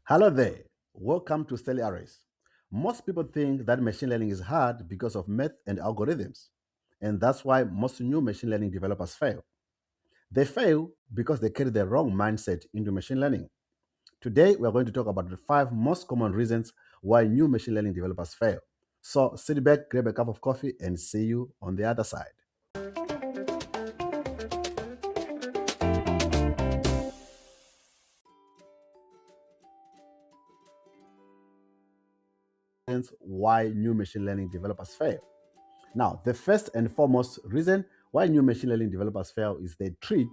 Hello there. Welcome to Stellar Arrays. Most people think that machine learning is hard because of math and algorithms. And that's why most new machine learning developers fail. They fail because they carry the wrong mindset into machine learning. Today, we're going to talk about the five most common reasons why new machine learning developers fail. So sit back, grab a cup of coffee, and see you on the other side. Reasons why new machine learning developers fail. Now, the first and foremost reason why new machine learning developers fail is they treat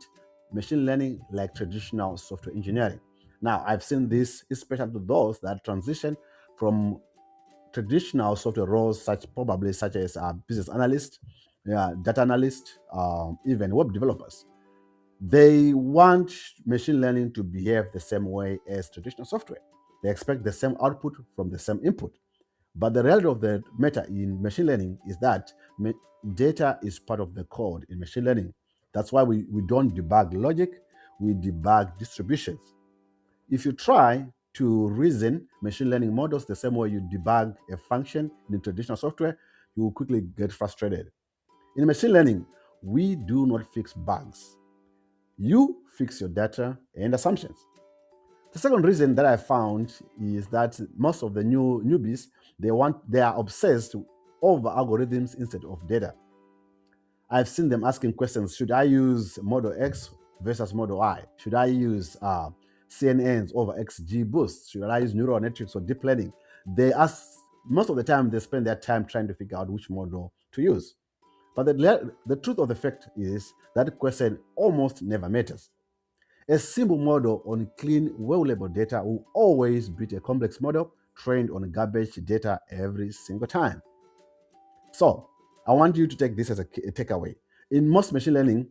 machine learning like traditional software engineering. Now, I've seen this, especially to those that transition from traditional software roles, such as business analyst, data analyst, even web developers. They want machine learning to behave the same way as traditional software. They expect the same output from the same input. But the reality of the matter in machine learning is that data is part of the code in machine learning. That's why we don't debug logic, we debug distributions. If you try to reason machine learning models the same way you debug a function in traditional software, you will quickly get frustrated. In machine learning, we do not fix bugs. You fix your data and assumptions. The second reason that I found is that most of the newbies they are obsessed over algorithms instead of data. I've seen them asking questions: Should I use model X versus model Y? Should I use CNNs over XGBoost? Should I use neural networks or deep learning? They ask most of the time. They spend their time trying to figure out which model to use. But the truth of the fact is that question almost never matters. A simple model on clean, well-labeled data will always beat a complex model trained on garbage data every single time. So, I want you to take this as a takeaway. In most machine learning,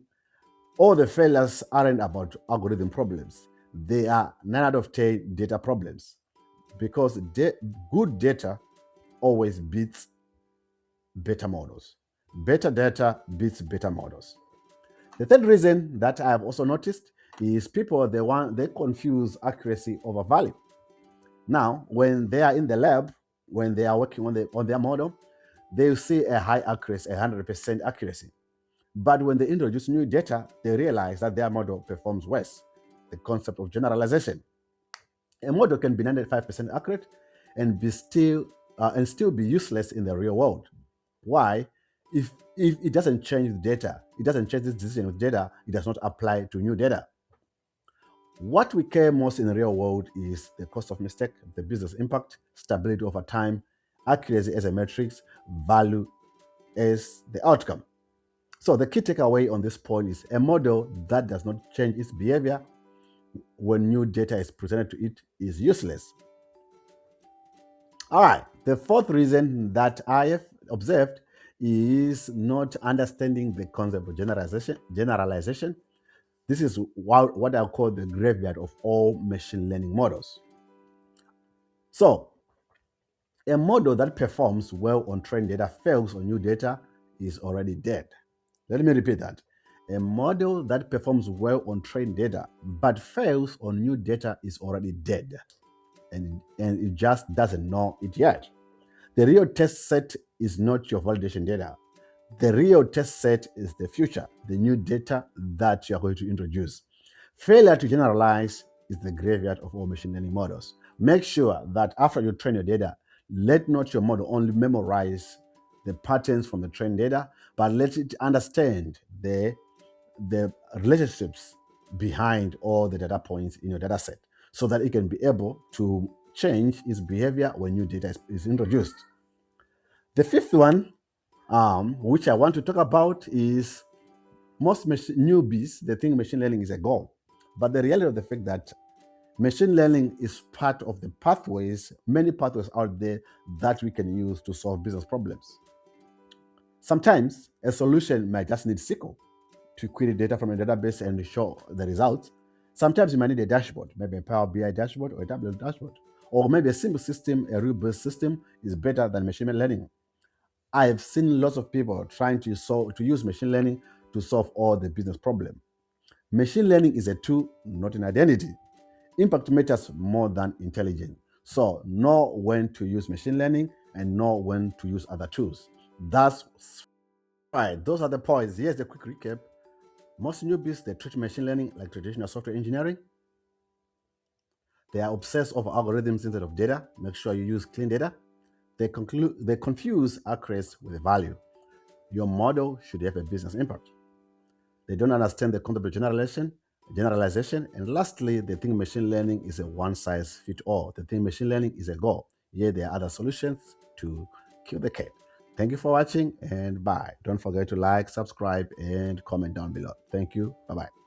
all the failures aren't about algorithm problems. They are 9 out of 10 data problems because good data always beats better models. Better data beats better models. The third reason that I have also noticed is people they confuse accuracy over value. Now, when they are in the lab, when they are working on their model, they will see a high accuracy, 100% accuracy. But when they introduce new data, they realize that their model performs worse. The concept of generalization. A model can be 95% accurate and still be useless in the real world. Why? If it doesn't change the data, it doesn't change this decision of data, it does not apply to new data. What we care most in the real world is the cost of mistake, the business impact, stability over time, accuracy as a metric, value as the outcome. So the key takeaway on this point is a model that does not change its behavior when new data is presented to it is useless. All right. The fourth reason that I have observed is not understanding the concept of generalization. Generalization. This is what I call the graveyard of all machine learning models. So, a model that performs well on trained data fails on new data is already dead. Let me repeat that. A model that performs well on trained data but fails on new data is already dead. And it just doesn't know it yet. The real test set is not your validation data. The real test set is the future, the new data that you are going to introduce. Failure to generalize is the graveyard of all machine learning models. Make sure that after you train your data, let not your model only memorize the patterns from the trained data, but let it understand the relationships behind all the data points in your data set so that it can be able to change its behavior when new data is introduced. The fifth one, which I want to talk about, is most newbies, they think machine learning is a goal. But the reality of the fact that machine learning is part of the pathways, many pathways out there that we can use to solve business problems. Sometimes a solution might just need SQL to query data from a database and show the results. Sometimes you might need a dashboard, maybe a Power BI dashboard or a Tableau dashboard. Or maybe a simple system, a rule-based system is better than machine learning. I have seen lots of people trying to use machine learning to solve all the business problem. Machine learning is a tool, not an identity. Impact matters more than intelligence. So know when to use machine learning and know when to use other tools. That's right. Those are the points. Here's a quick recap. Most newbies, they treat machine learning like traditional software engineering. They are obsessed over algorithms instead of data. Make sure you use clean data. They confuse accuracy with value. Your model should have a business impact. They don't understand the concept of generalization. And lastly, they think machine learning is a one size fit all. They think machine learning is a goal. Yet there are other solutions to kill the cat. Thank you for watching and bye. Don't forget to like, subscribe, and comment down below. Thank you. Bye bye.